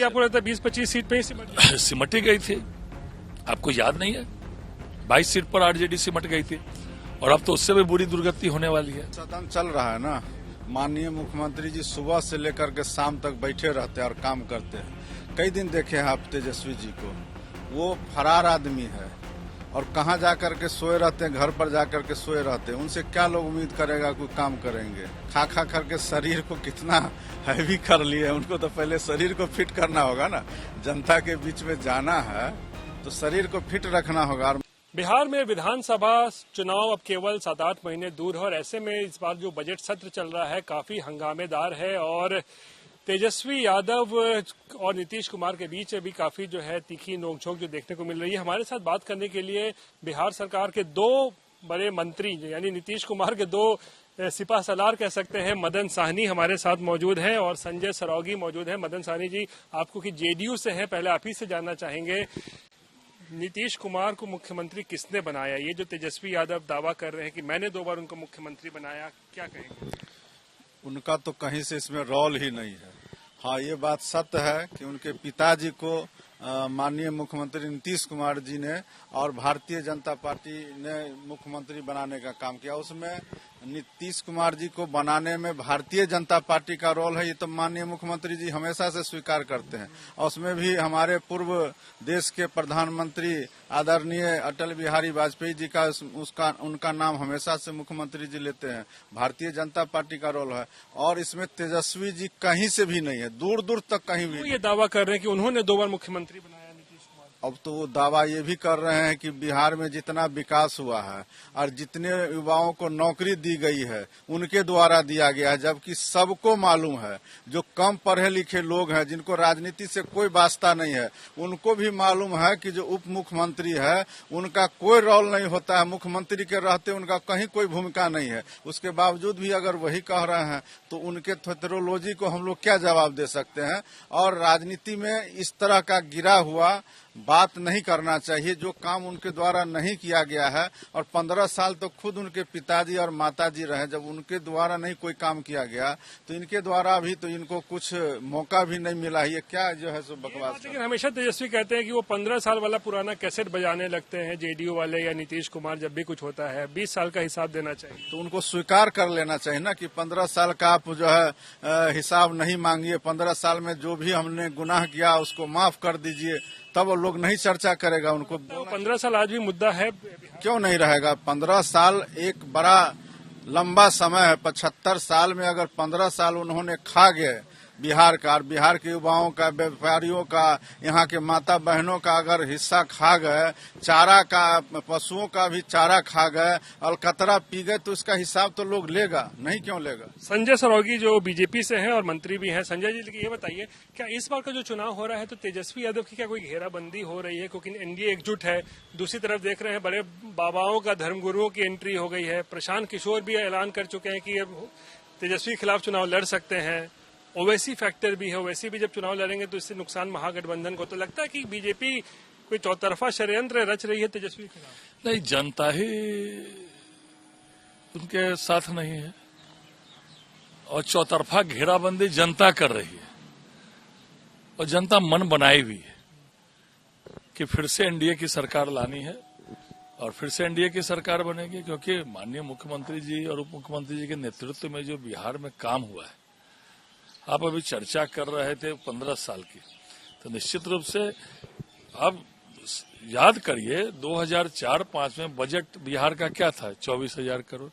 Party आपको लगता है 20-25 सीट पे ही सिमटी गई थी? आपको याद नहीं है? 22 सीट पर आरजेडी सिमट गई थी और अब तो उससे भी बुरी दुर्गति होने वाली है। सदन चल रहा है ना, माननीय मुख्यमंत्री जी सुबह से लेकर के शाम तक बैठे रहते हैं और काम करते हैं। कई दिन देखे हैं आप तेजस्वी जी को, वो फरार आदमी है और कहाँ जाकर के सोए रहते हैं, घर पर जाकर के सोए रहते हैं। उनसे क्या लोग उम्मीद करेगा कोई काम करेंगे? खा खा करके शरीर को कितना हैवी कर लिए, उनको तो पहले शरीर को फिट करना होगा ना। जनता के बीच में जाना है तो शरीर को फिट रखना होगा। बिहार में विधानसभा चुनाव अब केवल 7-8 महीने दूर है और ऐसे में इस बार जो बजट सत्र चल रहा है काफी हंगामेदार है और तेजस्वी यादव और नीतीश कुमार के बीच अभी काफी जो है तीखी नोकझोंक जो देखने को मिल रही है। हमारे साथ बात करने के लिए बिहार सरकार के 2 बड़े मंत्री यानी नीतीश कुमार के 2 सिपा सलार कह सकते हैं, मदन साहनी हमारे साथ मौजूद हैं और संजय सरोगी मौजूद हैं। मदन साहनी जी, आपको कि जेडीयू से हैं, पहले आप ही से जानना चाहेंगे नीतीश कुमार को मुख्यमंत्री किसने बनाया? ये जो तेजस्वी यादव दावा कर रहे हैं कि मैंने 2 बार उनको मुख्यमंत्री बनाया, क्या कहेंगे? उनका तो कहीं से इसमें रोल ही नहीं है। हाँ, ये बात सत्य है कि उनके पिताजी को माननीय मुख्यमंत्री नीतीश कुमार जी ने और भारतीय जनता पार्टी ने मुख्यमंत्री बनाने का काम किया। उसमें नीतीश कुमार जी को बनाने में भारतीय जनता पार्टी का रोल है, ये तो माननीय मुख्यमंत्री जी हमेशा से स्वीकार करते हैं। और उसमें भी हमारे पूर्व देश के प्रधानमंत्री आदरणीय अटल बिहारी वाजपेयी जी का उनका नाम हमेशा से मुख्यमंत्री जी लेते हैं। भारतीय जनता पार्टी का रोल है और इसमें तेजस्वी जी कहीं से भी नहीं है, दूर दूर तक कहीं भी। ये दावा कर रहे हैं कि उन्होंने 2 बार मुख्यमंत्री बनाया नीतीश कुमार। अब तो वो दावा ये भी कर रहे हैं कि बिहार में जितना विकास हुआ है और जितने युवाओं को नौकरी दी गई है उनके द्वारा दिया गया है, जबकि सबको मालूम है, जो कम पढ़े लिखे लोग हैं जिनको राजनीति से कोई वास्ता नहीं है, उनको भी मालूम है कि जो उप मुख्यमंत्री है उनका कोई रोल नहीं होता है। मुख्यमंत्री के रहते उनका कहीं कोई भूमिका नहीं है। उसके बावजूद भी अगर वही कह रहे हैं तो उनके थेरोलॉजी को हम लोग क्या जवाब दे सकते हैं? और राजनीति में इस तरह का गिरा हुआ बात नहीं करना चाहिए जो काम उनके द्वारा नहीं किया गया है। और 15 साल तो खुद उनके पिताजी और माताजी रहे, जब उनके द्वारा नहीं कोई काम किया गया तो इनके द्वारा भी तो इनको कुछ मौका भी नहीं मिला। ये क्या जो है सो बकवास। लेकिन हमेशा तेजस्वी कहते हैं कि वो 15 साल वाला पुराना कैसेट बजाने लगते हैं जेडीयू वाले या नीतीश कुमार जब भी कुछ होता है। 20 साल का हिसाब देना चाहिए। तो उनको स्वीकार कर लेना चाहिए ना कि 15 साल का आप जो है हिसाब नहीं मांगिए, 15 साल में जो भी हमने गुनाह किया उसको माफ कर दीजिए, तब वो लोग नहीं चर्चा करेगा। उनको 15 साल आज भी मुद्दा है, क्यों नहीं रहेगा? 15 साल एक बड़ा लंबा समय है। 75 साल में अगर 15 साल उन्होंने खा गए बिहार का, और बिहार के युवाओं का, व्यापारियों का, यहाँ के माता बहनों का अगर हिस्सा खा गए, चारा का, पशुओं का भी चारा खा गए, अलकतरा पी गए, तो इसका हिसाब तो लोग लेगा, नहीं क्यों लेगा? संजय सरोगी जो बीजेपी से हैं और मंत्री भी हैं। संजय जी, ये बताइए, क्या इस बार का जो चुनाव हो रहा है तो तेजस्वी यादव की क्या कोई घेराबंदी हो रही है? क्योंकि एनडीए एकजुट है, दूसरी तरफ देख रहे हैं बड़े बाबाओं का, धर्मगुरुओं की एंट्री हो गई है। प्रशांत किशोर भी ऐलान कर चुके हैं कि अब तेजस्वी के खिलाफ चुनाव लड़ सकते हैं। ओवैसी फैक्टर भी है, ओवैसी भी जब चुनाव लड़ेंगे तो इससे नुकसान महागठबंधन को। तो लगता है कि बीजेपी कोई चौतरफा षड्यंत्र रच रही है तेजस्वी के खिलाफ। नहीं, जनता ही उनके साथ नहीं है और चौतरफा घेराबंदी जनता कर रही है और जनता मन बनाई हुई है कि फिर से एनडीए की सरकार लानी है और फिर से एनडीए की सरकार बनेगी। क्योंकि माननीय मुख्यमंत्री जी और उप मुख्यमंत्री जी के नेतृत्व में जो बिहार में काम हुआ है, आप अभी चर्चा कर रहे थे 15 साल की, तो निश्चित रूप से आप याद करिए 2004-05 में बजट बिहार का क्या था? 24,000 करोड़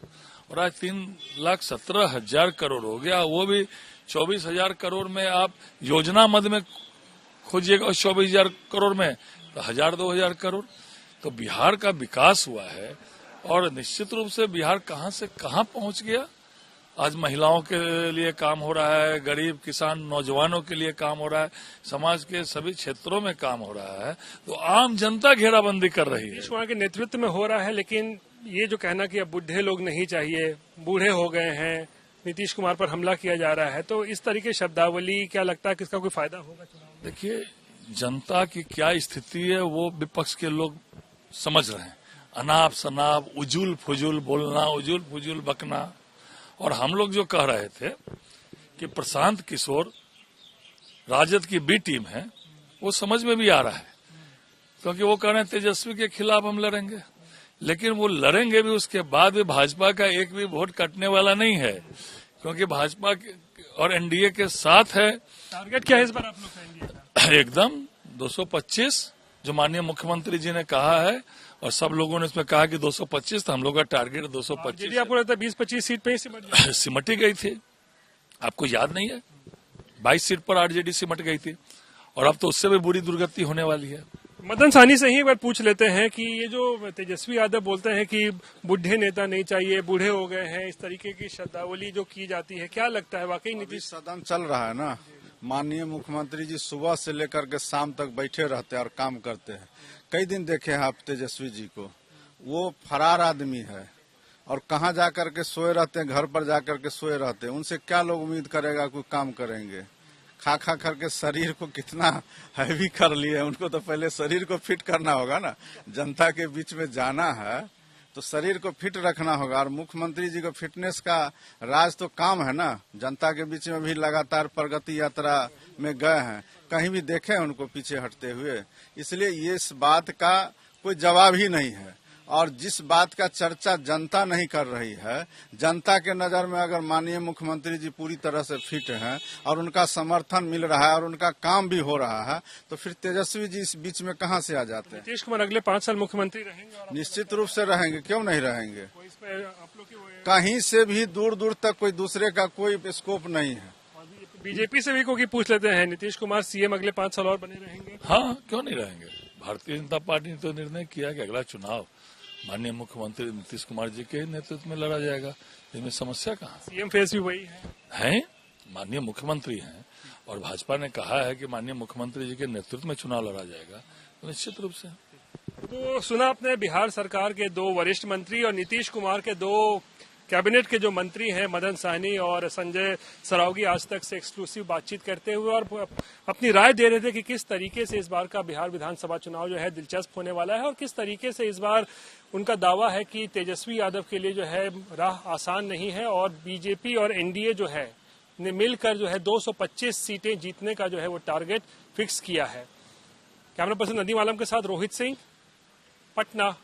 और आज 3,17,000 करोड़ हो गया। वो भी 24,000 करोड़ में आप योजना मद में खोजिएगा और 24,000 करोड़ में तो 1,000-2,000 करोड़। तो बिहार का विकास हुआ है और निश्चित रूप से बिहार कहां से कहां पहुंच गया। आज महिलाओं के लिए काम हो रहा है, गरीब किसान नौजवानों के लिए काम हो रहा है, समाज के सभी क्षेत्रों में काम हो रहा है। तो आम जनता घेराबंदी कर रही है। नीतीश कुमार के नेतृत्व में हो रहा है, लेकिन ये जो कहना कि अब बुढ़े लोग नहीं चाहिए, बूढ़े हो गए हैं, नीतीश कुमार पर हमला किया जा रहा है, तो इस तरीके शब्दावली क्या लगता है कि इसका कोई फायदा होगा चुनाव? देखिए, जनता की क्या स्थिति है वो विपक्ष के लोग समझ रहे हैं। अनाप शनाप, उजुल फुजुल बोलना, उजुल फुजुल बकना। और हम लोग जो कह रहे थे कि प्रशांत किशोर राजद की बी टीम है, वो समझ में भी आ रहा है, क्योंकि वो कह रहे हैं तेजस्वी के खिलाफ हम लड़ेंगे, लेकिन वो लड़ेंगे भी, उसके बाद भी भाजपा का एक भी वोट कटने वाला नहीं है, क्योंकि भाजपा और एनडीए के साथ है। टारगेट क्या है इस बार आप लोग का एनडीए का? एकदम 225 जो माननीय मुख्यमंत्री जी ने कहा है, और सब लोगों ने इसमें कहा कि 225, तो हम लोग का टारगेट 225। आपको लगता है 20-25 सीट पे ही सिमट जाएगी? सिमटी गई थी, आपको याद नहीं है? 22 सीट पर आरजेडी सिमट गई थी, और अब तो उससे भी बुरी दुर्गति होने वाली है। मदन साहनी से ही एक बार पूछ लेते हैं कि ये जो तेजस्वी यादव बोलते हैं कि बुढ़े नेता नहीं चाहिए, बूढ़े हो गए हैं, इस तरीके की शब्दावली जो की जाती है, क्या लगता है वाकई नीतीश? सदन चल रहा है ना, माननीय मुख्यमंत्री जी सुबह से लेकर के शाम तक बैठे रहते हैं और काम करते हैं। कई दिन देखे हैं आप तेजस्वी जी को, वो फरार आदमी है और कहाँ जाकर के सोए रहते हैं, घर पर जाकर के सोए रहते हैं। उनसे क्या लोग उम्मीद करेगा कोई काम करेंगे? खा खा करके शरीर को कितना हैवी कर लिए, उनको तो पहले शरीर को फिट करना होगा ना। जनता के बीच में जाना है तो शरीर को फिट रखना होगा, और मुख्यमंत्री जी को फिटनेस का राज तो काम है ना। जनता के बीच में भी लगातार प्रगति यात्रा में गए हैं, कहीं भी देखे उनको पीछे हटते हुए, इसलिए ये इस बात का कोई जवाब ही नहीं है। और जिस बात का चर्चा जनता नहीं कर रही है, जनता के नजर में अगर माननीय मुख्यमंत्री जी पूरी तरह से फिट हैं और उनका समर्थन मिल रहा है और उनका काम भी हो रहा है, तो फिर तेजस्वी जी इस बीच में कहां से आ जाते हैं? नीतीश कुमार अगले 5 साल मुख्यमंत्री रहेंगे? और निश्चित रूप से रहेंगे, क्यों नहीं रहेंगे? कोई इसमें आप लोग की कहीं से भी दूर दूर तक कोई दूसरे का कोई स्कोप नहीं है। बीजेपी से भी कोई पूछ लेते हैं, नीतीश कुमार सीएम अगले 5 साल और बने रहेंगे? हाँ, क्यों नहीं रहेंगे? भारतीय जनता पार्टी ने तो निर्णय किया कि अगला चुनाव माननीय मुख्यमंत्री नीतीश कुमार जी के नेतृत्व में लड़ा जाएगा। इसमें समस्या कहाँ? सीएम फेस भी वही है, माननीय मुख्यमंत्री हैं, और भाजपा ने कहा है कि माननीय मुख्यमंत्री जी के नेतृत्व में चुनाव लड़ा जाएगा, तो निश्चित रूप से। तो सुना आपने बिहार सरकार के 2 वरिष्ठ मंत्री और नीतीश कुमार के 2 कैबिनेट के जो मंत्री हैं मदन साहनी और संजय सरावगी आज तक से एक्सक्लूसिव बातचीत करते हुए और अपनी राय दे रहे थे कि किस तरीके से इस बार का बिहार विधानसभा चुनाव जो है दिलचस्प होने वाला है, और किस तरीके से इस बार उनका दावा है कि तेजस्वी यादव के लिए जो है राह आसान नहीं है, और बीजेपी और एनडीए जो है ने मिलकर जो है 225 सीटें जीतने का जो है वो टारगेट फिक्स किया है। कैमरा पर्सन नदीम आलम के साथ रोहित सिंह, पटना।